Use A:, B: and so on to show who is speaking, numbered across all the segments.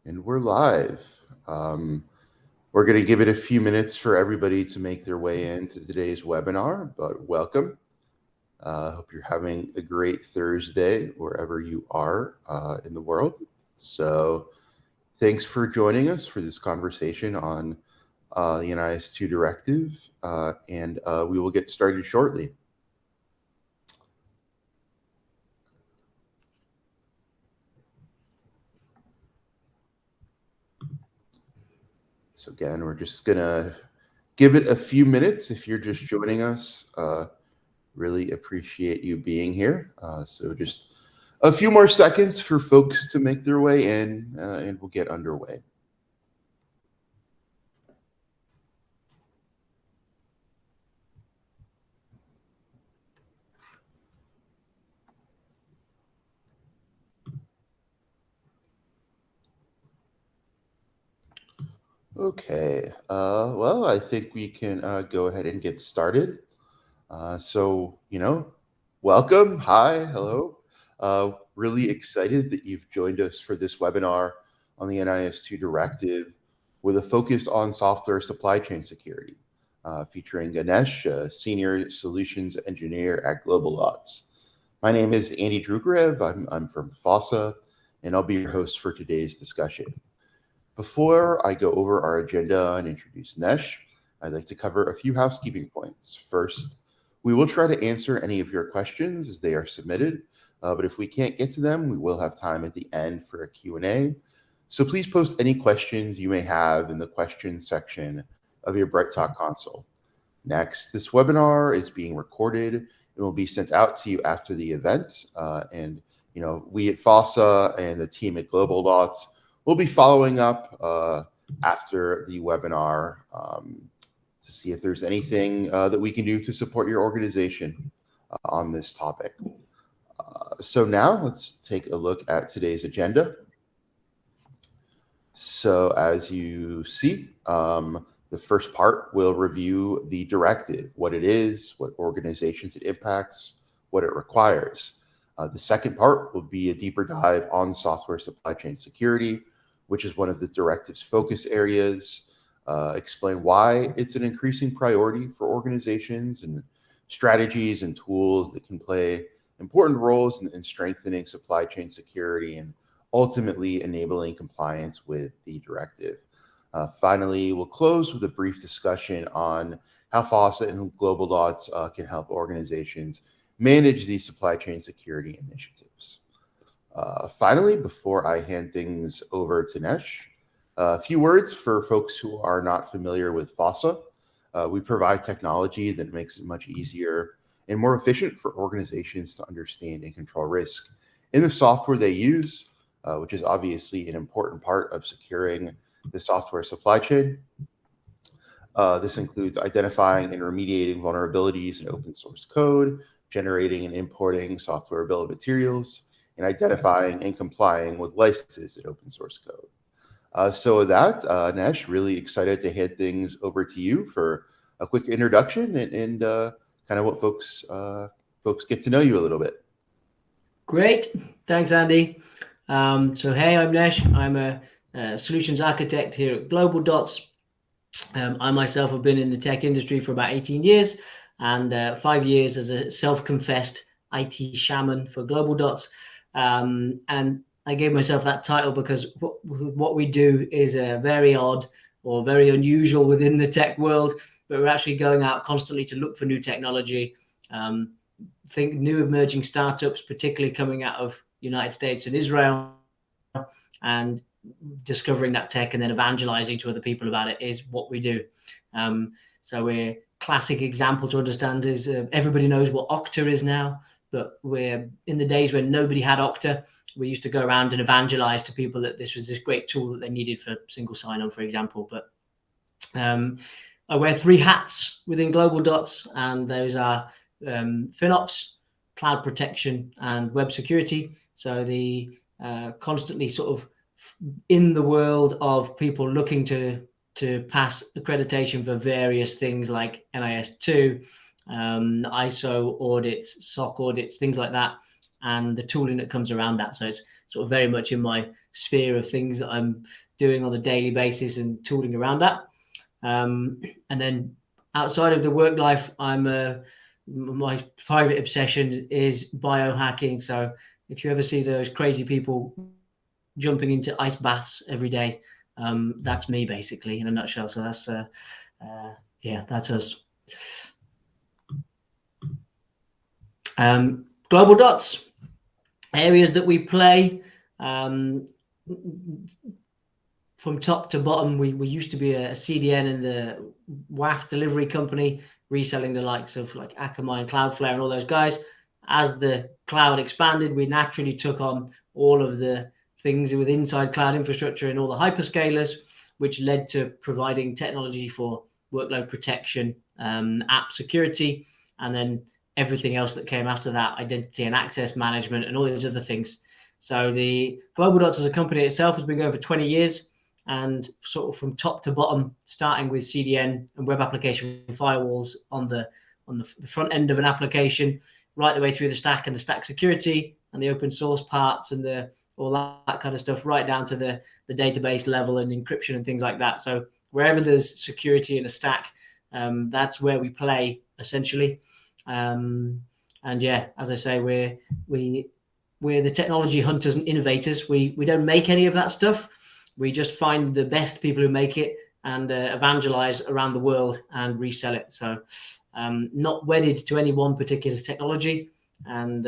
A: And we're live. We're going to give it a few minutes for everybody to make their way into today's webinar, but welcome. Hope you're having a great Thursday wherever you are in the world. So thanks for joining us for this conversation on the NIS2 Directive, and we will get started shortly. So again, we're just gonna give it a few minutes if you're just joining us. Really appreciate you being here. So just a few more seconds for folks to make their way in, and we'll get underway. Okay, well, I think we can go ahead and get started. So, welcome. Hi, hello. Really excited that you've joined us for this webinar on the NIS2 Directive with a focus on software supply chain security, featuring Ganesh, a Senior Solutions Engineer at GlobalDots. My name is Andy Drukarev. I'm from FOSSA, and I'll be your host for today's discussion. Before I go over our agenda and introduce Nesh, I'd like to cover a few housekeeping points. First, we will try to answer any of your questions as they are submitted, but if we can't get to them, we will have time at the end for a Q&A. So please post any questions you may have in the questions section of your BrightTalk console. Next, this webinar is being recorded and will be sent out to you after the event. And we at FOSSA and the team at GlobalDots will be following up after the webinar to see if there's anything that we can do to support your organization on this topic. So now let's take a look at today's agenda. So as you see, the first part will review the directive, what it is, what organizations it impacts, what it requires. The second part will be a deeper dive on software supply chain security, which is one of the directive's focus areas, explain why it's an increasing priority for organizations and strategies and tools that can play important roles in strengthening supply chain security and ultimately enabling compliance with the directive. Finally, we'll close with a brief discussion on how FOSSA and GlobalDots can help organizations manage these supply chain security initiatives. Finally, before I hand things over to Nesh, a few words for folks who are not familiar with FOSSA. We provide technology that makes it much easier and more efficient for organizations to understand and control risk in the software they use, which is obviously an important part of securing the software supply chain. This includes identifying and remediating vulnerabilities in open source code, generating and importing software bill of materials, and identifying and complying with licenses in open source code. So with that, Nesh, really excited to hand things over to you for a quick introduction and kind of what folks get to know you a little bit.
B: Great, thanks, Andy. So hey, I'm Nesh. I'm a solutions architect here at GlobalDots. I myself have been in the tech industry for about 18 years and 5 years as a self-confessed IT shaman for GlobalDots. And I gave myself that title because what we do is very odd or very unusual within the tech world, but we're actually going out constantly to look for new technology, think new emerging startups, particularly coming out of United States and Israel, and discovering that tech and then evangelizing to other people about it is what we do. So we're classic example to understand is everybody knows what Okta is now, but we're in the days when nobody had Okta. We used to go around and evangelize to people that this was this great tool that they needed for single sign-on, for example. But I wear 3 hats within GlobalDots, and those are FinOps, cloud protection, and web security. So the constantly sort of in the world of people looking to pass accreditation for various things like NIS2, ISO audits, SOC audits, things like that. and the tooling that comes around that. So it's sort of very much in my sphere of things that I'm doing on a daily basis and tooling around that. And then outside of the work life, my private obsession is biohacking. So if you ever see those crazy people jumping into ice baths every day, that's me basically in a nutshell. So that's that's us. GlobalDots, areas that we play. From top to bottom, we used to be a CDN and a WAF delivery company, reselling the likes of like Akamai and Cloudflare and all those guys. As the cloud expanded, we naturally took on all of the things with inside cloud infrastructure and all the hyperscalers, which led to providing technology for workload protection, app security, and then everything else that came after that, identity and access management and all these other things. So the GlobalDots as a company itself has been going for 20 years. And sort of from top to bottom, starting with CDN and web application firewalls on the front end of an application, right the way through the stack and the stack security and the open source parts and all that kind of stuff, right down to the database level and encryption and things like that. So wherever there's security in a stack, that's where we play essentially. And yeah, as I say, we're the technology hunters and innovators. We don't make any of that stuff. We just find the best people who make it and evangelize around the world and resell it. So not wedded to any one particular technology, and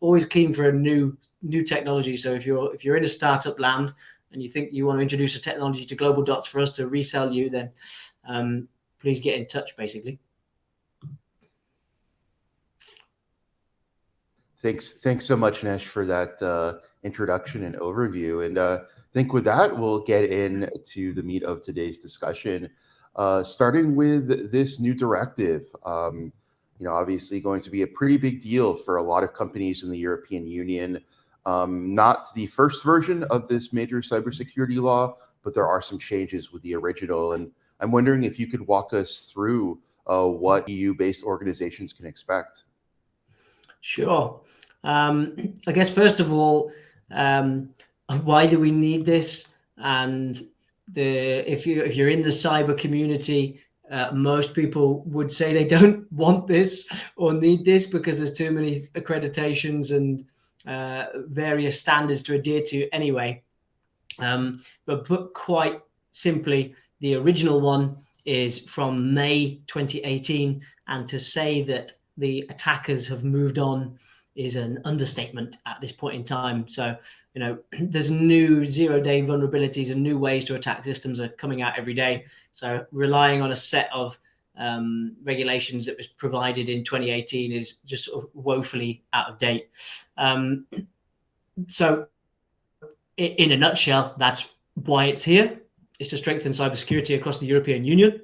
B: always keen for a new technology. So if you're in a startup land and you think you want to introduce a technology to GlobalDots for us to resell you, then please get in touch, basically.
A: Thanks so much, Nesh, for that introduction and overview. And I think with that, we'll get into the meat of today's discussion, starting with this new directive. Obviously going to be a pretty big deal for a lot of companies in the European Union. Not the first version of this major cybersecurity law, but there are some changes with the original. And I'm wondering if you could walk us through what EU-based organizations can expect.
B: Sure. I guess first of all, why do we need this? And if you're in the cyber community, most people would say they don't want this or need this because there's too many accreditations and various standards to adhere to anyway. But put quite simply, the original one is from May 2018, and to say that the attackers have moved on is an understatement at this point in time. So, there's new zero-day vulnerabilities and new ways to attack systems are coming out every day. So relying on a set of regulations that was provided in 2018 is just sort of woefully out of date. So in a nutshell, that's why it's here. It's to strengthen cybersecurity across the European Union.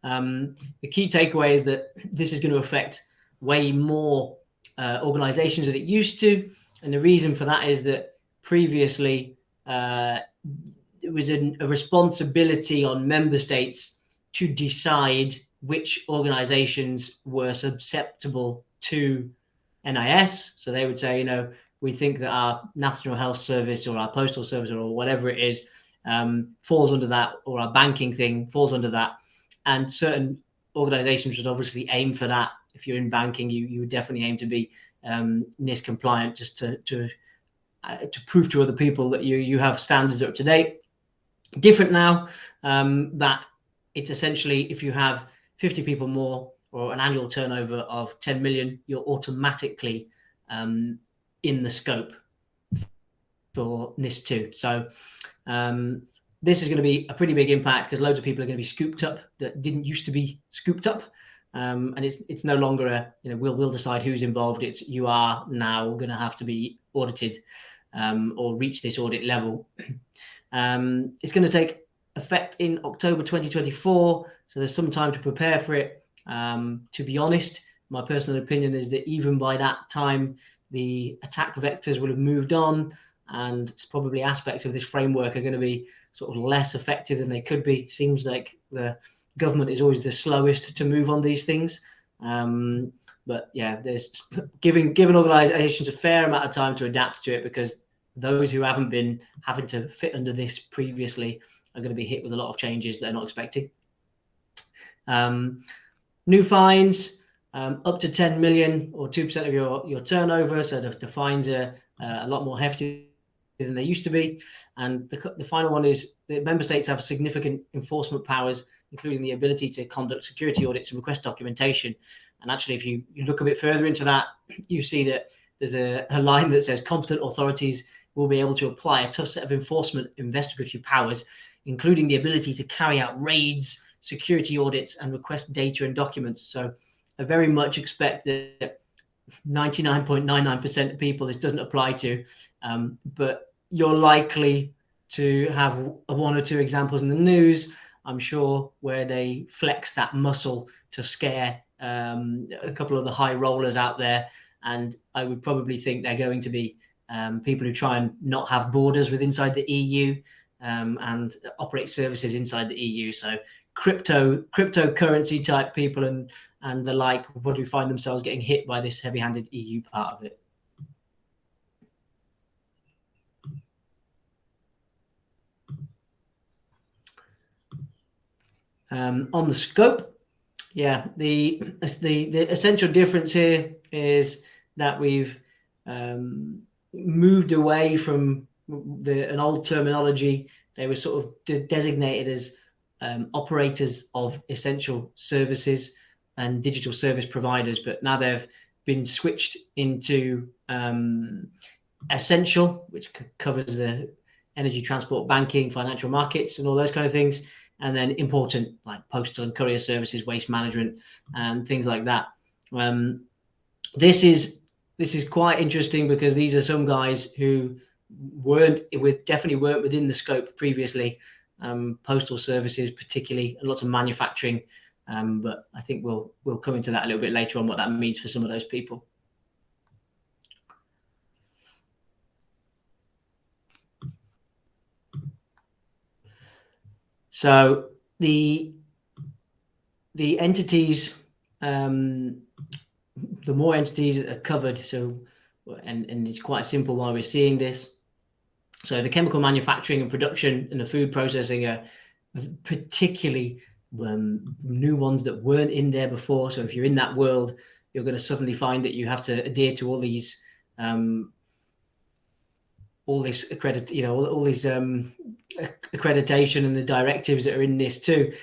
B: The key takeaway is that this is going to affect way more organizations than it used to. And the reason for that is that previously it was a responsibility on member states to decide which organizations were susceptible to NIS. So they would say, we think that our National Health Service or our Postal Service or whatever it is falls under that, or our banking thing falls under that. And certain organizations would obviously aim for that. If you're in banking, you would definitely aim to be NIS compliant, just to prove to other people that you have standards that are up to date. Different now, that it's essentially, if you have 50 people more or an annual turnover of 10 million, you're automatically in the scope for NIS2. So this is going to be a pretty big impact because loads of people are going to be scooped up that didn't used to be scooped up. And it's no longer we'll decide who's involved. It's you are now going to have to be audited or reach this audit level. It's going to take effect in October 2024, so there's some time to prepare for it. To be honest, my personal opinion is that even by that time, the attack vectors will have moved on, and it's probably aspects of this framework are going to be sort of less effective than they could be. Seems like the government is always the slowest to move on these things. But yeah, there's giving organizations a fair amount of time to adapt to it, because those who haven't been having to fit under this previously are going to be hit with a lot of changes they're not expecting. New fines, up to 10 million or 2% of your turnover. So the fines are a lot more hefty than they used to be. And the final one is that member states have significant enforcement powers, including the ability to conduct security audits and request documentation. And actually, if you look a bit further into that, you see that there's a line that says competent authorities will be able to apply a tough set of enforcement investigatory powers, including the ability to carry out raids, security audits, and request data and documents. So I very much expect that 99.99% of people this doesn't apply to, but you're likely to have one or two examples in the news, I'm sure, where they flex that muscle to scare a couple of the high rollers out there. And I would probably think they're going to be people who try and not have borders with inside the EU and operate services inside the EU. So cryptocurrency type people and the like will probably find themselves getting hit by this heavy-handed EU part of it. On the scope, yeah, the essential difference here is that we've moved away from an old terminology. They were sort of designated as operators of essential services and digital service providers, but now they've been switched into essential, which covers the energy, transport, banking, financial markets, and all those kind of things. And then important, like postal and courier services, waste management, and things like that. This is quite interesting, because these are some guys who definitely weren't within the scope previously. Postal services, particularly, and lots of manufacturing. But I think we'll come into that a little bit later on, what that means for some of those people. So the entities, the more entities that are covered. So, and it's quite simple why we're seeing this. So the chemical manufacturing and production and the food processing are particularly new ones that weren't in there before. So if you're in that world, you're going to suddenly find that you have to adhere to all this accreditation and the directives that are in NIS2.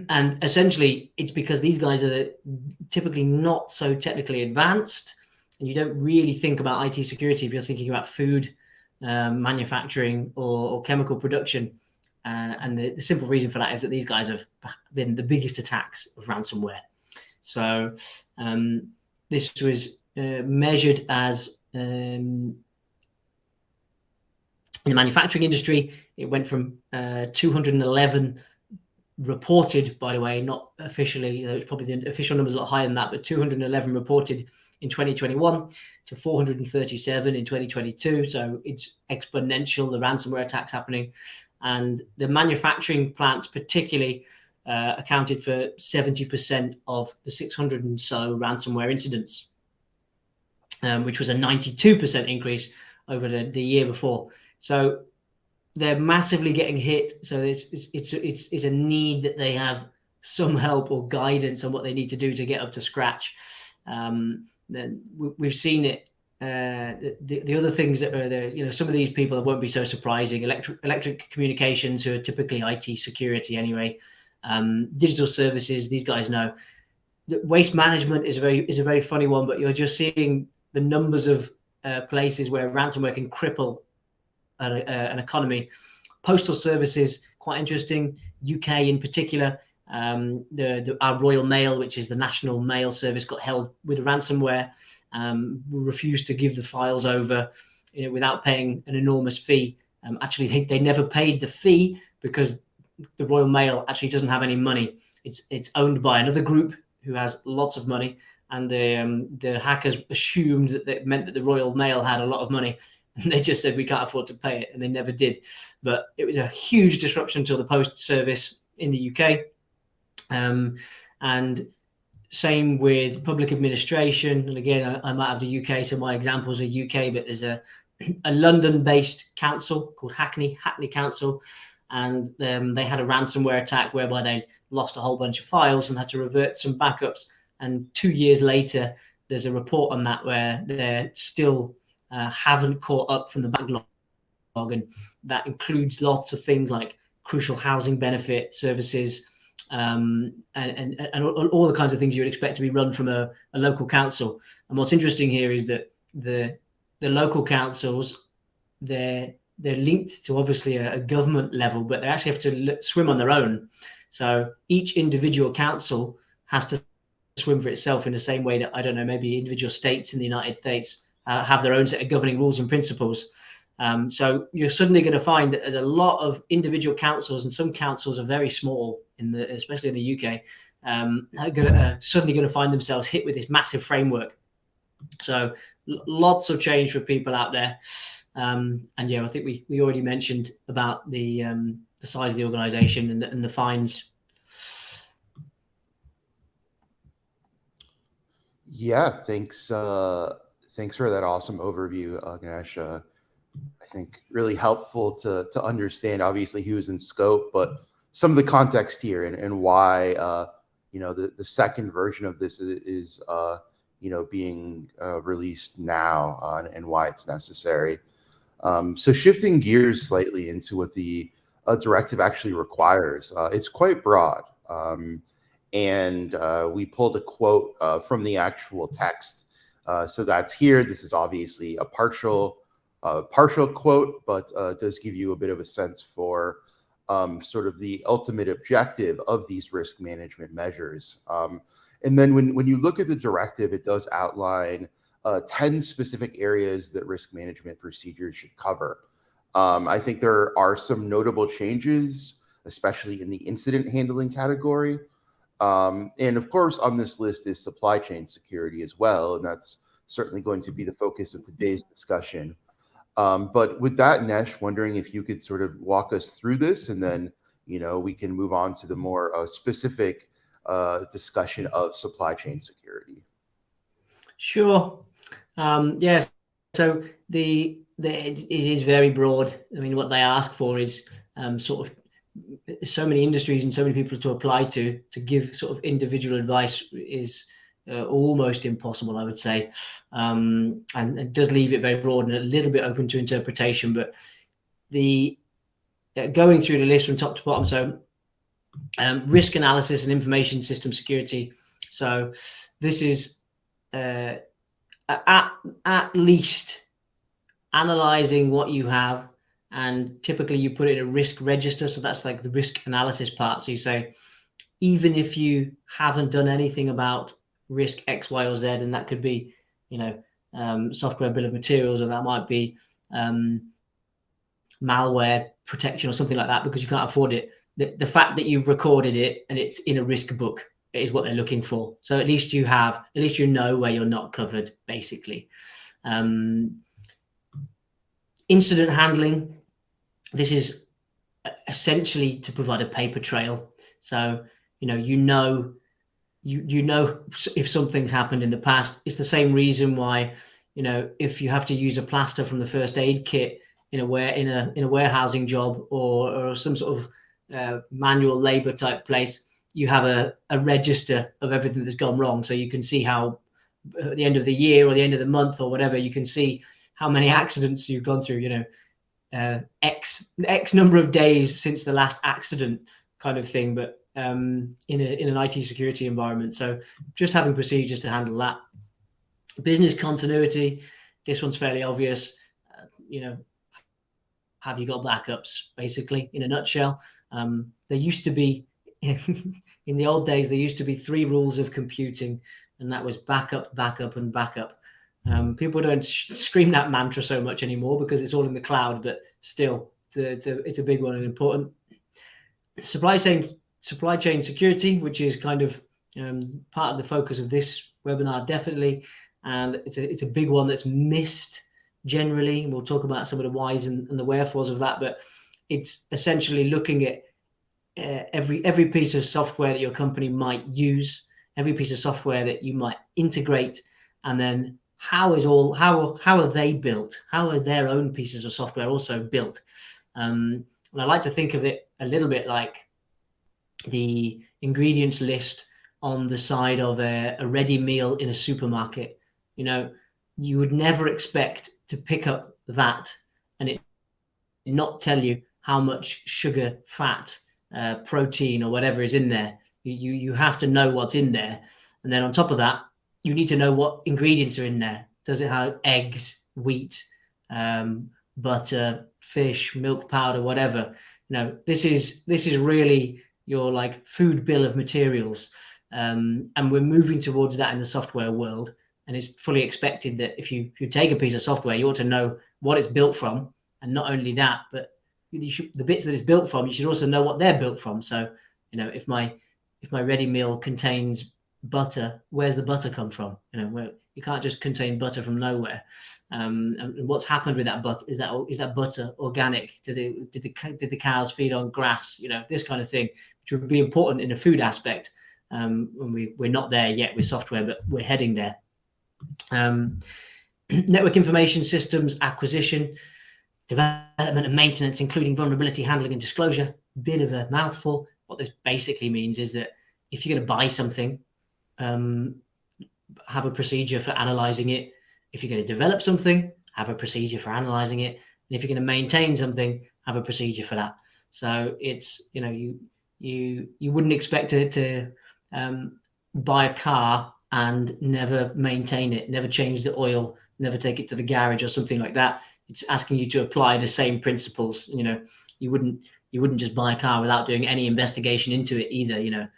B: And essentially, it's because these guys are typically not so technically advanced, and you don't really think about IT security if you're thinking about food manufacturing or chemical production. And the simple reason for that is that these guys have been the biggest attacks of ransomware. So this was measured as in the manufacturing industry. It went from 211 reported, by the way, not officially. It's probably the official numbers a lot higher than that, but 211 reported in 2021 to 437 in 2022. So it's exponential, the ransomware attacks happening. And the manufacturing plants particularly accounted for 70% of the 600 and so ransomware incidents, which was a 92% increase over the year before. So they're massively getting hit. So it's a need that they have some help or guidance on what they need to do to get up to scratch. Then we've seen it. The other things that are there, some of these people that won't be so surprising. Electric communications, who are typically IT security anyway. Digital services, these guys know. Waste management is a very funny one, but you're just seeing the numbers of places where ransomware can cripple an economy. Postal services, quite interesting. UK in particular. Our Royal Mail, which is the national mail service, got held with ransomware. Refused to give the files over, without paying an enormous fee. Actually, they never paid the fee because the Royal Mail actually doesn't have any money. It's owned by another group who has lots of money, and the hackers assumed that it meant that the Royal Mail had a lot of money. And they just said, we can't afford to pay it, and they never did. But it was a huge disruption to the post service in the UK. And Same with public administration. And again, I'm out of the UK, so my examples are UK, but there's a London-based council called Hackney Council, and they had a ransomware attack whereby they lost a whole bunch of files and had to revert some backups. And 2 years later, there's a report on that where they're still haven't caught up from the backlog, and that includes lots of things like crucial housing benefit services, and all the kinds of things you would expect to be run from a local council. And what's interesting here is that the local councils, they're linked to obviously a government level, but they actually have to swim on their own. So each individual council has to swim for itself in the same way that, I don't know, maybe individual states in the United States have their own set of governing rules and principles. So you're suddenly going to find that there's a lot of individual councils, and some councils are very small, especially in the UK, suddenly going to find themselves hit with this massive framework. So lots of change for people out there. And yeah, I think we already mentioned about the size of the organization and the fines.
A: Yeah, thanks for that awesome overview, Ganesh. I think really helpful to understand obviously who's in scope, but some of the context here and why the second version of this is being released now, and why it's necessary. So shifting gears slightly into what the directive actually requires, it's quite broad. And we pulled a quote from the actual text. So that's here. This is obviously a partial quote, but does give you a bit of a sense for sort of the ultimate objective of these risk management measures. And then when you look at the directive, it does outline 10 specific areas that risk management procedures should cover. I think there are some notable changes, especially in the incident handling category. And of course, on this list is supply chain security as well, and that's certainly going to be the focus of today's discussion. But with that, Nesh, wondering if you could sort of walk us through this, and then we can move on to the more specific discussion of supply chain security.
B: Sure. Yes. So it is very broad. I mean, what they ask for is sort of so many industries and so many people to apply to give sort of individual advice is almost impossible, I would say, and it does leave it very broad and a little bit open to interpretation. But going through the list from top to bottom, so risk analysis and information system security. So this is at least analyzing what you have, and typically you put it in a risk register. So that's like the risk analysis part. So you say, even if you haven't done anything about risk X, Y, or Z, and that could be, software bill of materials, or that might be malware protection or something like that, because you can't afford it. The fact that you've recorded it and it's in a risk book is what they're looking for. So at least you know where you're not covered, basically. Incident handling. This is essentially to provide a paper trail. So, you know if something's happened in the past. It's the same reason why, if you have to use a plaster from the first aid kit in a warehousing job or some sort of manual labor type place, you have a register of everything that's gone wrong. So you can see how at the end of the year or the end of the month or whatever, you can see how many accidents you've gone through, X number of days since the last accident kind of thing, but in an IT security environment. So just having procedures to handle that. Business continuity, this one's fairly obvious. Have you got backups, basically, in a nutshell? There used to be, in the old days, there used to be 3 rules of computing, and that was backup, backup, and backup. People don't scream that mantra so much anymore because it's all in the cloud, but still, it's a big one and important. Supply chain security, which is kind of part of the focus of this webinar, definitely, and it's a big one that's missed generally. We'll talk about some of the whys and the wherefores of that, but it's essentially looking at every piece of software that your company might use, every piece of software that you might integrate, and then how are they built? How are their own pieces of software also built? And I like to think of it a little bit like the ingredients list on the side of a ready meal in a supermarket. You would never expect to pick up that and it not tell you how much sugar, fat, protein, or whatever is in there. You have to know what's in there, and then on top of that, you need to know what ingredients are in there. Does it have eggs, wheat, butter, fish, milk powder, whatever? This is really your like food bill of materials, and we're moving towards that in the software world. And it's fully expected that if you take a piece of software, you ought to know what it's built from, and not only that, but the bits that it's built from, you should also know what they're built from. So, if my ready meal contains butter, where's the butter come from? You can't just contain butter from nowhere. And what's happened with that butter? Is that butter organic? Did the cows feed on grass? This kind of thing, which would be important in a food aspect. We're not there yet with software, but we're heading there. Network information systems acquisition, development and maintenance, including vulnerability handling and disclosure. Bit of a mouthful. What this basically means is that if you're going to buy something, have a procedure for analyzing it. If you're going to develop something, have a procedure for analyzing it. And if you're going to maintain something, have a procedure for that. So it's, you wouldn't expect to buy a car and never maintain it, never change the oil, never take it to the garage or something like that. It's asking you to apply the same principles. You wouldn't just buy a car without doing any investigation into it either.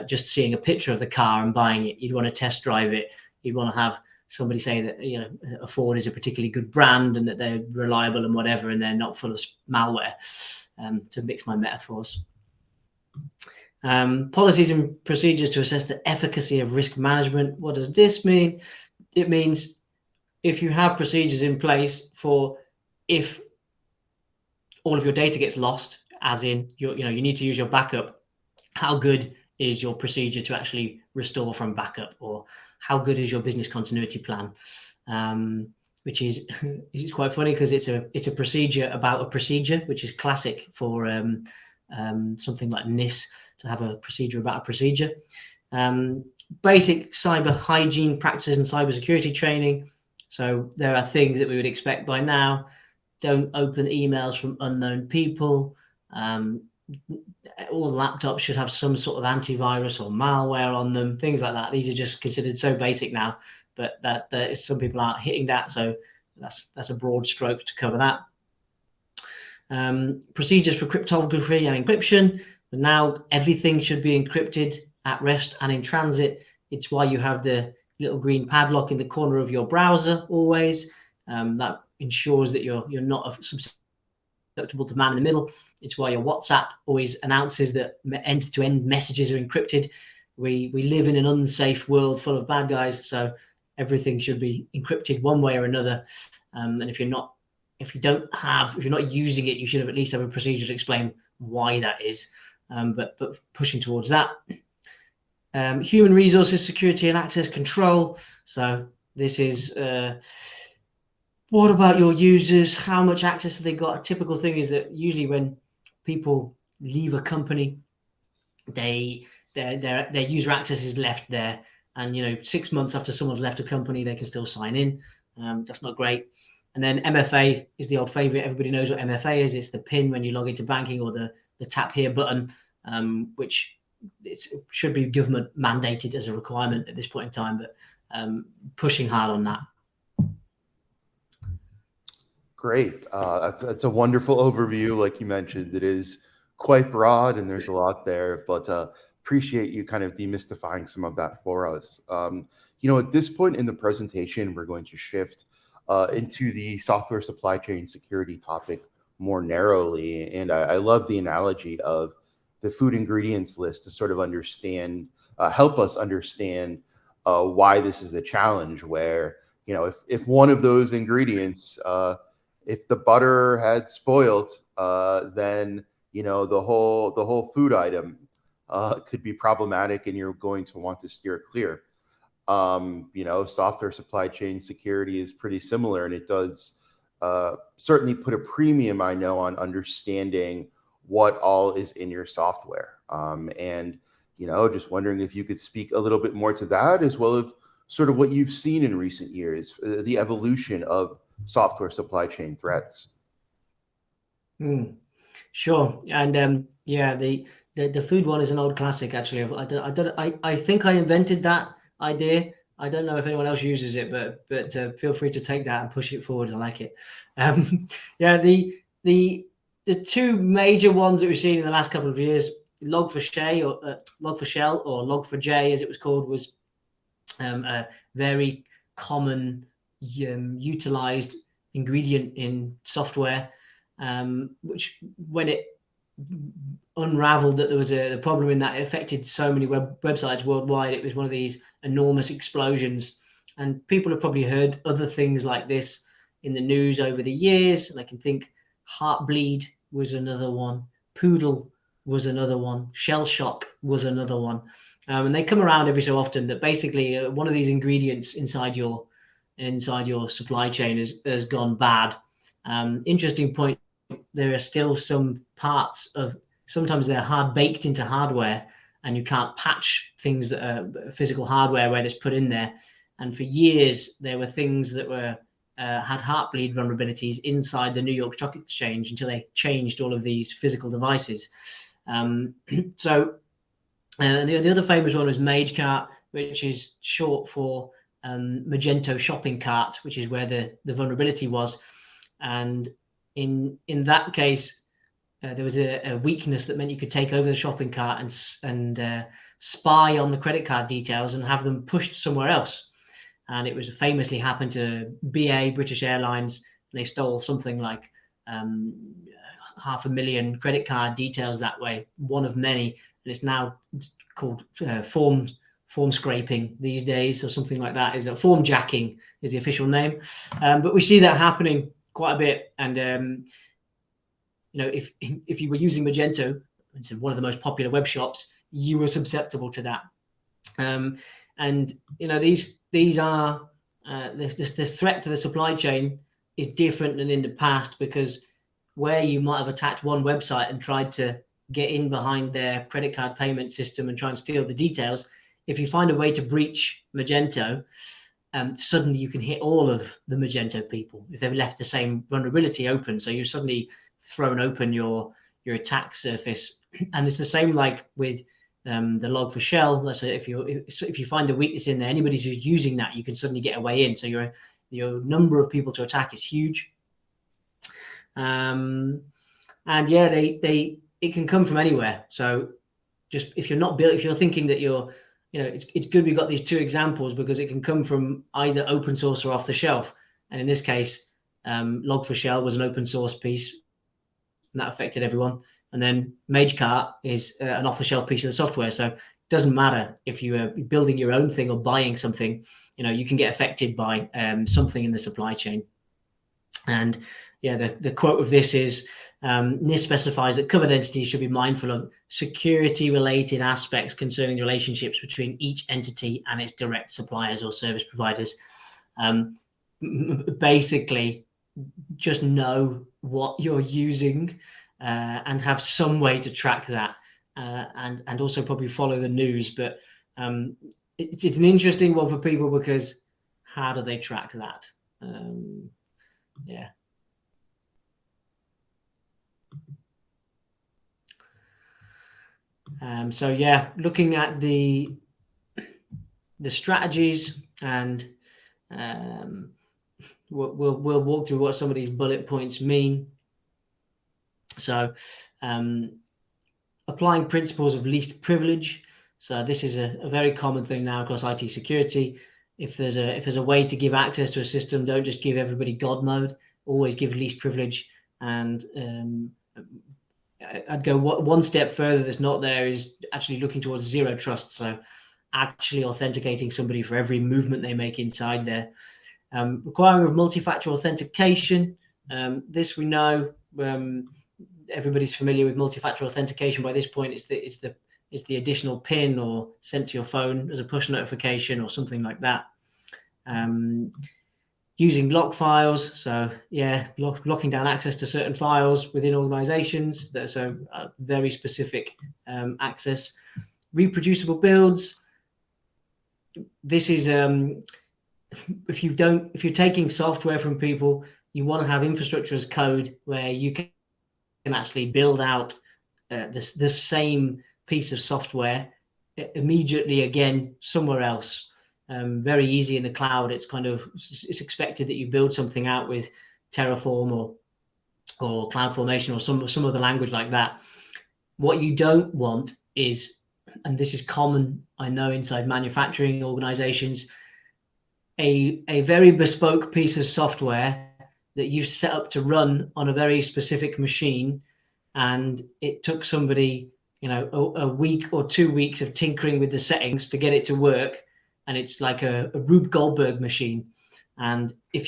B: Just seeing a picture of the car and buying it. You'd want to test drive it. You'd want to have somebody say that a Ford is a particularly good brand and that they're reliable and whatever, and they're not full of malware. To mix my metaphors. Policies and procedures to assess the efficacy of risk management. What does this mean? It means if you have procedures in place for if all of your data gets lost, as in you need to use your backup, how good is your procedure to actually restore from backup, or how good is your business continuity plan? Which is quite funny because it's a procedure about a procedure, which is classic for something like NIS to have a procedure about a procedure. Basic cyber hygiene practices and cybersecurity training. So there are things that we would expect by now. Don't open emails from unknown people. All laptops should have some sort of antivirus or malware on them, things like that. These are just considered so basic now, but that some people aren't hitting that. So that's a broad stroke to cover that. Procedures for cryptography and encryption. Now everything should be encrypted at rest and in transit. It's why you have the little green padlock in the corner of your browser always. That ensures that you're not susceptible to man in the middle. It's why your WhatsApp always announces that end-to-end messages are encrypted. We live in an unsafe world full of bad guys, so everything should be encrypted one way or another. And if you're not using it, you should have at least have a procedure to explain why that is. But pushing towards that. Human resources, security and access control. So this is what about your users? How much access have they got? A typical thing is that usually when people leave a company, their user access is left there, and 6 months after someone's left a company, they can still sign in. That's not great. And then MFA is the old favorite. Everybody knows what MFA is. It's the PIN when you log into banking, or the tap here button, which it should be government mandated as a requirement at this point in time, but pushing hard on that.
A: Great. That's a wonderful overview. Like you mentioned, it is quite broad and there's a lot there, but appreciate you kind of demystifying some of that for us. At this point in the presentation, we're going to shift into the software supply chain security topic more narrowly. And I love the analogy of the food ingredients list to sort of understand, help us understand why this is a challenge where, if one of those ingredients, if the butter had spoiled, then the whole food item could be problematic, and you're going to want to steer clear. Software supply chain security is pretty similar, and it does certainly put a premium, I know, on understanding what all is in your software. And just wondering if you could speak a little bit more to that, as well as sort of what you've seen in recent years, the evolution of software supply chain threats.
B: Sure. And yeah, the food one is an old classic, actually. I think I invented that idea. I don't know if anyone else uses it, but feel free to take that and push it forward. I like it. Yeah, the two major ones that we've seen in the last couple of years, Log4Shell or Log4j, as it was called, was a very common utilized ingredient in software, which, when it unraveled that there was a problem in that, it affected so many websites worldwide. It was one of these enormous explosions, and people have probably heard other things like this in the news over the years. And I can think Heartbleed was another one, Poodle was another one, Shell Shock was another one, and they come around every so often. That basically one of these ingredients inside your supply chain has gone bad. Interesting point. There are still some parts of, sometimes they're hard baked into hardware, and you can't patch things that are physical hardware where it's put in there. And for years, there were things that were had Heartbleed vulnerabilities inside the New York Stock Exchange until they changed all of these physical devices. So the other famous one was MageCart, which is short for Magento Shopping Cart, which is where the vulnerability was. And in that case, there was a weakness that meant you could take over the shopping cart and spy on the credit card details and have them pushed somewhere else. And it was famously happened to BA, British Airlines, and they stole something like 500,000 credit card details that way, one of many. And it's now called form scraping these days, or something like that. Is form jacking is the official name. But we see that happening quite a bit. And if you were using Magento, it's one of the most popular web shops, you were susceptible to that. And these are the threat to the supply chain is different than in the past, because where you might have attacked one website and tried to get in behind their credit card payment system and try and steal the details, if you find a way to breach Magento, suddenly you can hit all of the Magento people if they've left the same vulnerability open. So you've suddenly thrown open your attack surface. And it's the same like with the Log4Shell. Let's say if you find the weakness in there, anybody who's using that, you can suddenly get a way in. So your number of people to attack is huge. And yeah, it can come from anywhere. So just if you're thinking that it's good we've got these two examples, because it can come from either open source or off the shelf. And in this case, Log4Shell was an open source piece, and that affected everyone. And then MageCart is an off-the-shelf piece of the software. So it doesn't matter if you are building your own thing or buying something, you can get affected by something in the supply chain. And yeah, the quote of this is, NIS specifies that covered entities should be mindful of security-related aspects concerning the relationships between each entity and its direct suppliers or service providers. Basically, just know what you're using and have some way to track that, and also probably follow the news. But it's an interesting one for people, because how do they track that? Yeah. So yeah, looking at the strategies, and we'll walk through what some of these bullet points mean. So applying principles of least privilege. So this is a very common thing now across IT security. If there's a way to give access to a system, don't just give everybody God mode. Always give least privilege. And I'd go one step further that's not there, is actually looking towards zero trust. So actually authenticating somebody for every movement they make inside there. Requiring of multi-factor authentication. This we know, everybody's familiar with multi-factor authentication by this point. It's it's the additional pin or sent to your phone as a push notification or something like that. Using lock files, so yeah, locking down access to certain files within organizations. So very specific access. Reproducible builds. This is if you're taking software from people, you want to have infrastructure as code where you can actually build out the same piece of software immediately again somewhere else. Very easy in the cloud. It's expected that you build something out with Terraform or CloudFormation or some other language like that. What you don't want is, and this is common, I know, inside manufacturing organizations, a very bespoke piece of software that you've set up to run on a very specific machine, and it took somebody, a week or 2 weeks of tinkering with the settings to get it to work, and it's like a Rube Goldberg machine. And if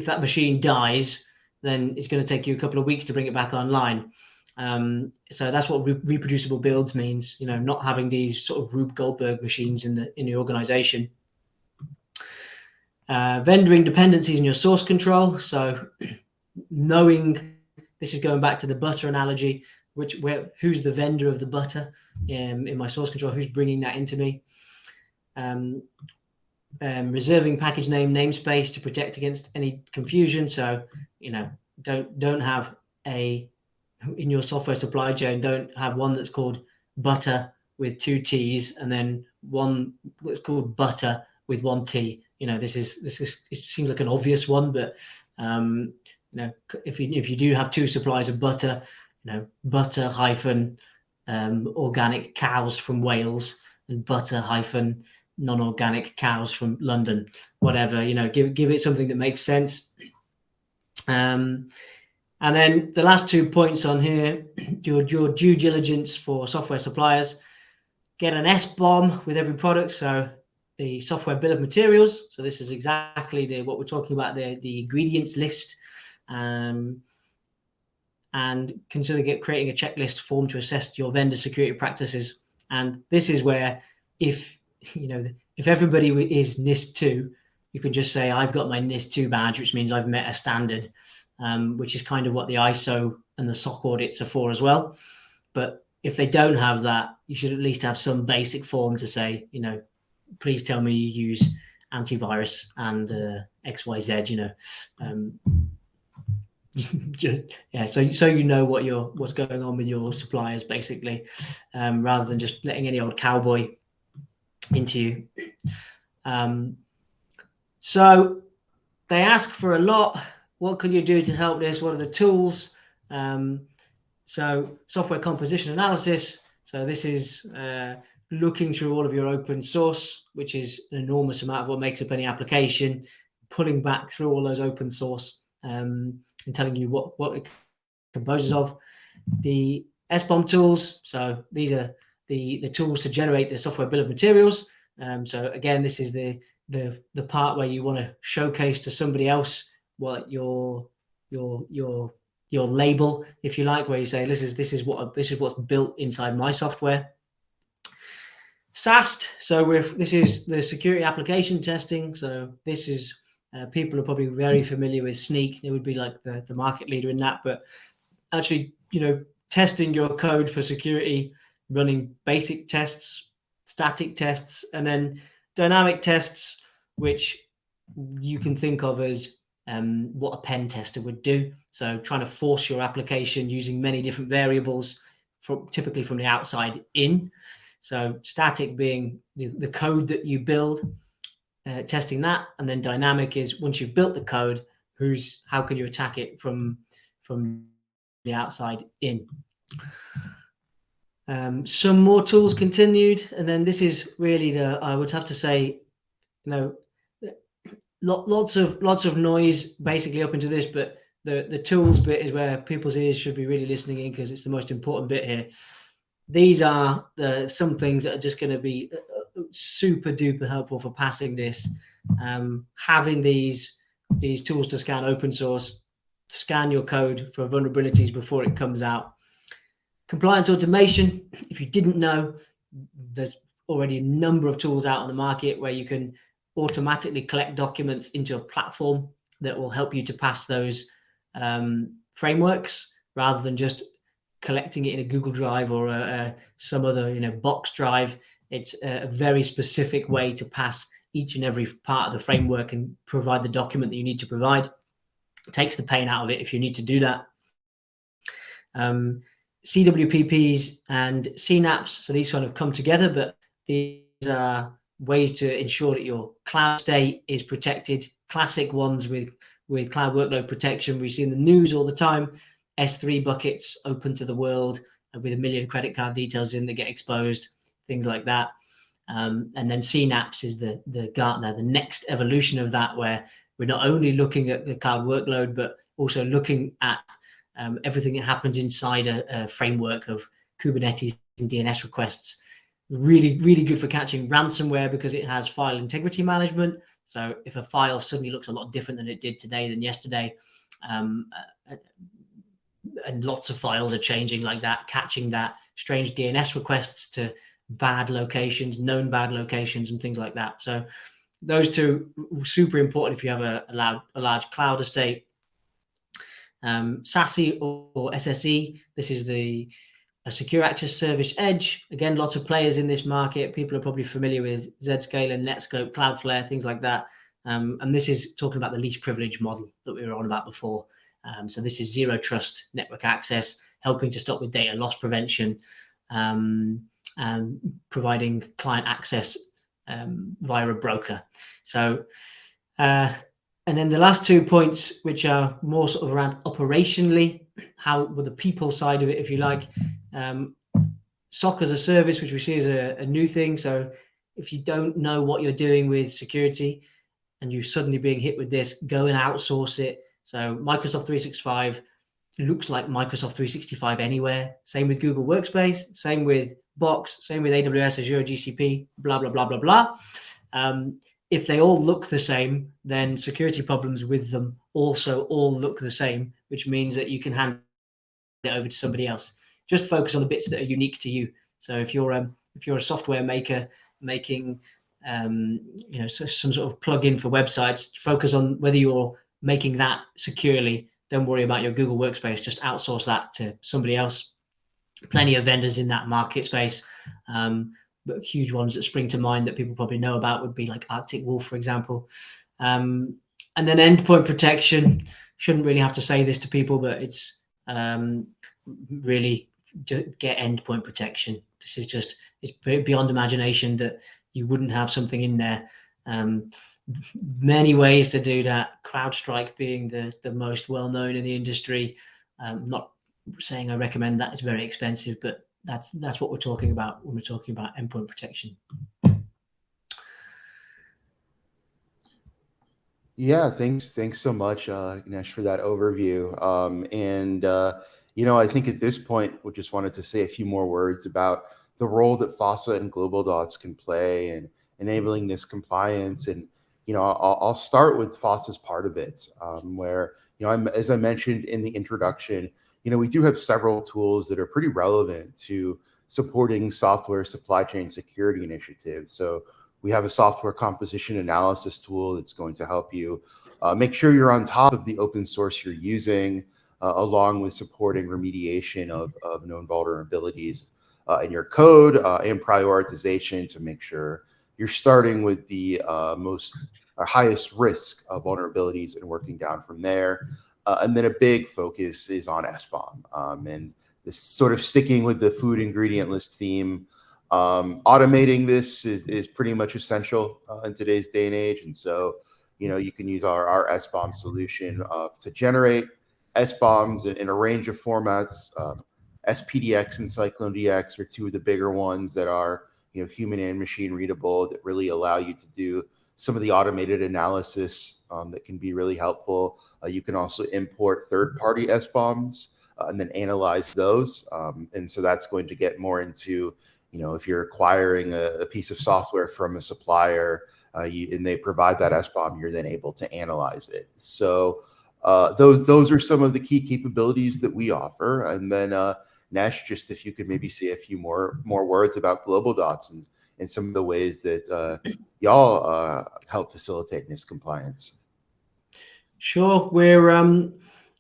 B: that machine dies, then it's going to take you a couple of weeks to bring it back online. So that's what reproducible builds means. Not having these sort of Rube Goldberg machines in the organization. Vendoring dependencies in your source control. So knowing, this is going back to the butter analogy, who's the vendor of the butter in my source control, who's bringing that into me. Reserving package name namespace to protect against any confusion. So don't have in your software supply chain, don't have one that's called butter with 2 T's and then one that's called butter with 1 T. This is it seems like an obvious one, but if you do have 2 supplies of butter, butter hyphen organic cows from Wales and butter hyphen non-organic cows from London, whatever. Give it something that makes sense. And then the last 2 points on here, your due diligence for software suppliers. Get an SBOM with every product, so the software bill of materials. So this is exactly what we're talking about there, the ingredients list. And consider creating a checklist form to assess your vendor security practices. And this is where if everybody is NIS2, you can just say, I've got my NIS2 badge, which means I've met a standard, which is kind of what the ISO and the SOC audits are for as well. But if they don't have that, you should at least have some basic form to say, please tell me you use antivirus and XYZ, yeah, so what's going on with your suppliers, basically, rather than just letting any old cowboy into you. So they ask for a lot. What can you do to help this? What are the tools? So software composition analysis. So this is looking through all of your open source, which is an enormous amount of what makes up any application, pulling back through all those open source and telling you what it composes of. The SBOM tools. So these are the tools to generate the software bill of materials. So again, this is the part where you want to showcase to somebody else what your label, if you like, where you say this is what's built inside my software. SAST. So this is the security application testing. So this is people are probably very familiar with Sneak. They would be like the market leader in that. But actually, testing your code for security, running basic tests, static tests, and then dynamic tests, which you can think of as what a pen tester would do. So trying to force your application using many different variables, typically from the outside in. So static being the code that you build, testing that, and then dynamic is once you've built the code, how can you attack it from the outside in. Some more tools continued, and then this is really I would have to say, lots of noise basically up into this, but the tools bit is where people's ears should be really listening in, because it's the most important bit here. These are some things that are just going to be super duper helpful for passing this. Having these tools to scan open source, scan your code for vulnerabilities before it comes out. Compliance automation, if you didn't know, there's already a number of tools out on the market where you can automatically collect documents into a platform that will help you to pass those frameworks, rather than just collecting it in a Google Drive or some other box drive. It's a very specific way to pass each and every part of the framework and provide the document that you need to provide. It takes the pain out of it if you need to do that. CWPPs and CNAPs, so these kind of come together, but these are ways to ensure that your cloud state is protected. Classic ones with cloud workload protection we see in the news all the time. S3 buckets open to the world with 1 million credit card details in that get exposed, things like that. And then CNAPs is the Gartner, the next evolution of that, where we're not only looking at the cloud workload, but also looking at everything that happens inside a framework of Kubernetes and DNS requests. Really, really good for catching ransomware because it has file integrity management. So if a file suddenly looks a lot different than it did today than yesterday, and lots of files are changing like that, catching that strange DNS requests to bad locations, known bad locations, and things like that. So those two super important if you have a large cloud estate. SASE or SSE, this is a secure access service edge. Again, lots of players in this market. People are probably familiar with Zscaler, Netscope, Cloudflare, things like that. And this is talking about the least privilege model that we were on about before. So this is zero trust network access, helping to stop with data loss prevention, and providing client access via a broker. So, and then the last 2 points, which are more sort of around operationally, how with the people side of it, if you like, SOC as a service, which we see as a new thing. So if you don't know what you're doing with security and you're suddenly being hit with this, go and outsource it. So Microsoft 365 looks like Microsoft 365 anywhere. Same with Google Workspace, same with Box, same with AWS, Azure, GCP, blah, blah, blah, blah, blah. If they all look the same, then security problems with them also all look the same, which means that you can hand it over to somebody else. Just focus on the bits that are unique to you. So if you're a software maker making some sort of plugin for websites, focus on whether you're making that securely. Don't worry about your Google Workspace. Just outsource that to somebody else. Plenty of vendors in that market space. But huge ones that spring to mind that people probably know about would be like Arctic Wolf, for example. And then endpoint protection. Shouldn't really have to say this to people, but it's really get endpoint protection. This is just, it's beyond imagination that you wouldn't have something in there. Many ways to do that. CrowdStrike being the most well-known in the industry. Not saying I recommend that, it's very expensive, but that's what we're talking about when we're talking about endpoint protection.
A: Yeah, thanks so much, Ganesh, for that overview. I think at this point, we just wanted to say a few more words about the role that FOSSA and GlobalDots can play in enabling this compliance. And I'll start with FOSSA's part of it, where as I mentioned in the introduction, we do have several tools that are pretty relevant to supporting software supply chain security initiatives. So we have a software composition analysis tool that's going to help you make sure you're on top of the open source you're using, along with supporting remediation of known vulnerabilities in your code and prioritization to make sure you're starting with the highest risk of vulnerabilities and working down from there. And then a big focus is on SBOM. And this sort of sticking with the food ingredient list theme, automating this is pretty much essential in today's day and age. And so, you can use our SBOM solution to generate SBOMs in a range of formats. SPDX and CycloneDX are two of the bigger ones that are, human and machine readable, that really allow you to do some of the automated analysis that can be really helpful. You can also import third-party SBOMs and then analyze those. And so that's going to get more into, if you're acquiring a piece of software from a supplier and they provide that SBOM, you're then able to analyze it. So those are some of the key capabilities that we offer. And then Nesh, just if you could maybe say a few more words about GlobalDots and some of the ways that y'all help facilitate NIS compliance.
B: Sure. We're,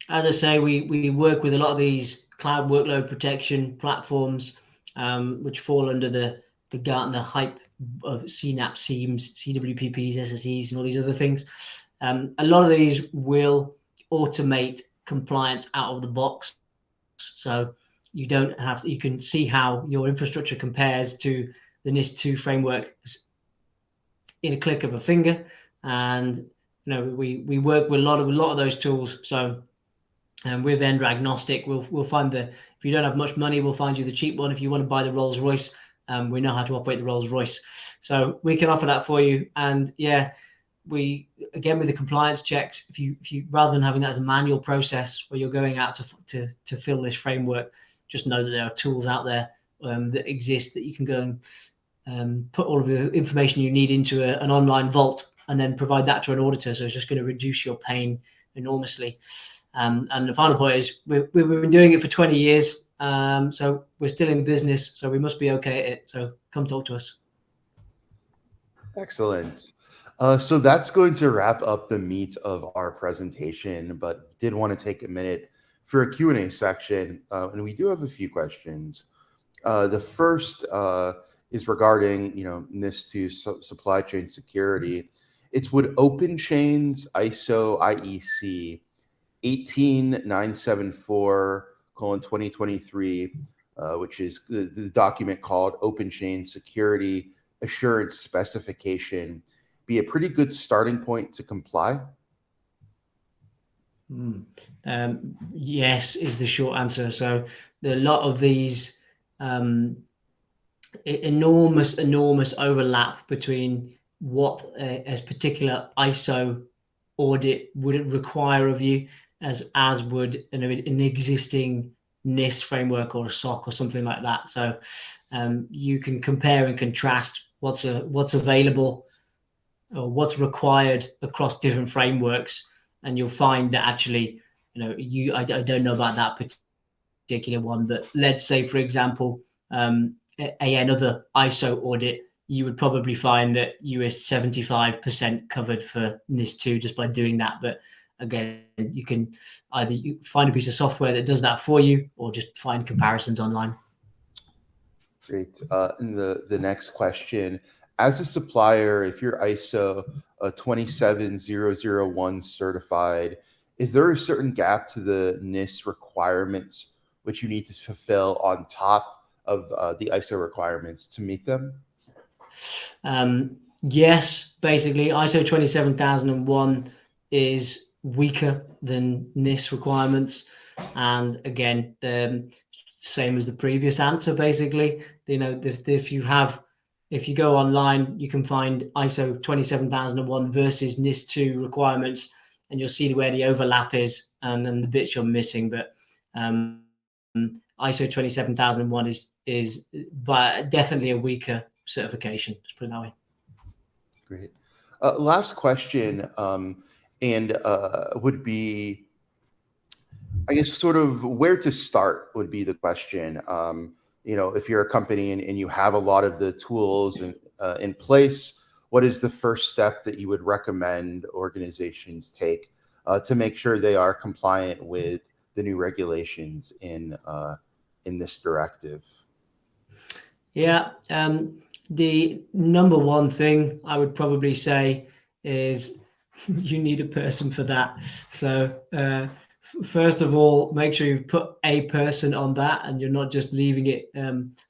B: as I say, we work with a lot of these cloud workload protection platforms, which fall under the Gartner hype of CNAPP, SIEMs, CWPPs, SSEs, and all these other things. A lot of these will automate compliance out of the box. So you don't have to, you can see how your infrastructure compares to the NIS2 framework in a click of a finger. And we work with a lot of those tools. So we're vendor agnostic. We'll find if you don't have much money, we'll find you the cheap one. If you want to buy the Rolls Royce, we know how to operate the Rolls Royce. So we can offer that for you. And yeah, we, again, with the compliance checks, if you rather than having that as a manual process where you're going out to fill this framework, just know that there are tools out there that exist that you can go and put all of the information you need into an online vault and then provide that to an auditor. So it's just going to reduce your pain enormously. And the final point is we've been doing it for 20 years. So we're still in business, so we must be okay at it. So come talk to us.
A: Excellent. So that's going to wrap up the meat of our presentation, but did want to take a minute for a Q&A section. And we do have a few questions. The first is regarding, NIS2 supply chain security. It's would OpenChain's ISO IEC 18974:2023, which is the document called OpenChain Security Assurance Specification, be a pretty good starting point to comply?
B: Yes, is the short answer. So there are a lot of these enormous overlap between what a particular ISO audit would require of you as would an existing NIS framework or a SOC or something like that. So you can compare and contrast what's available or what's required across different frameworks, and you'll find that actually, I don't know about that particular one, but let's say, for example, another ISO audit, you would probably find that you are 75% covered for NIS2 just by doing that. But again, you can either find a piece of software that does that for you or just find comparisons online.
A: Great. And the next question, as a supplier, if you're ISO 27001 certified, is there a certain gap to the NIS requirements which you need to fulfill on top of the ISO requirements to meet them?
B: Yes, basically ISO 27001 is weaker than NIS requirements. And again, same as the previous answer, basically, if you go online, you can find ISO 27001 versus NIS2 requirements, and you'll see where the overlap is and the bits you're missing. But ISO 27001 is definitely a weaker certification. Let's put it that way.
A: Great. Last question, and would be, I guess, sort of where to start would be the question. If you're a company and you have a lot of the tools in place, what is the first step that you would recommend organizations take to make sure they are compliant with the new regulations in this directive?
B: Yeah, the number one thing I would probably say is you need a person for that. So first of all, make sure you've put a person on that and you're not just leaving it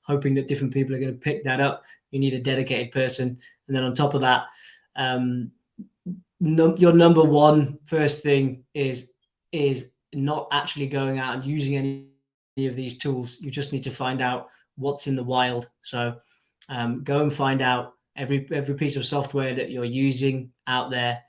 B: hoping that different people are going to pick that up. You need a dedicated person. And then on top of that, your number one first thing is not actually going out and using any of these tools. You just need to find out what's in the wild. So go and find out every piece of software that you're using out there.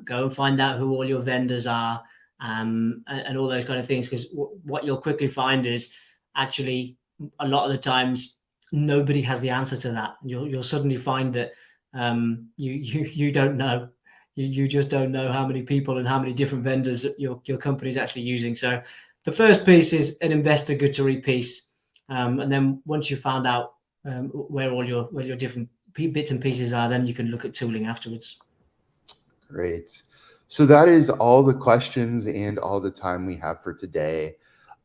B: Go and find out who all your vendors are, and all those kind of things. Because what you'll quickly find is actually a lot of the times nobody has the answer to that. You'll suddenly find that you don't know. You just don't know how many people and how many different vendors your company is actually using. So the first piece is an investigatory piece. And then once you found out where all your different bits and pieces are, then you can look at tooling afterwards.
A: Great. So that is all the questions and all the time we have for today.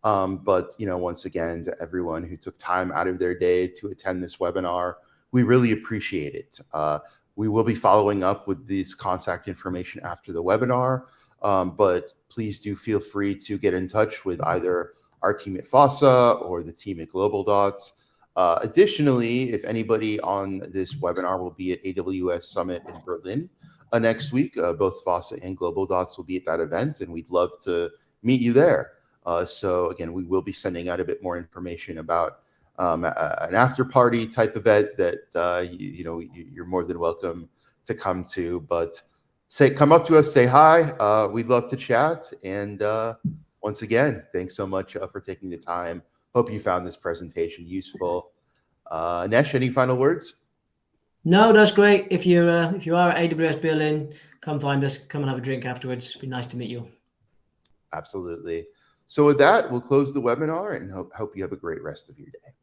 A: But once again, to everyone who took time out of their day to attend this webinar, we really appreciate it. We will be following up with this contact information after the webinar, but please do feel free to get in touch with either our team at FOSSA or the team at GlobalDots. Additionally, if anybody on this webinar will be at AWS Summit in Berlin next week, both FOSSA and GlobalDots will be at that event, and we'd love to meet you there. So again, we will be sending out a bit more information about an after party type event that you're more than welcome to come to. But come up to us, say hi. We'd love to chat. And once again, thanks so much for taking the time. Hope you found this presentation useful. Nesh, any final words?
B: No, that's great. If you are at AWS Berlin, come find us. Come and have a drink afterwards. It'd be nice to meet you.
A: Absolutely. So with that, we'll close the webinar and hope you have a great rest of your day.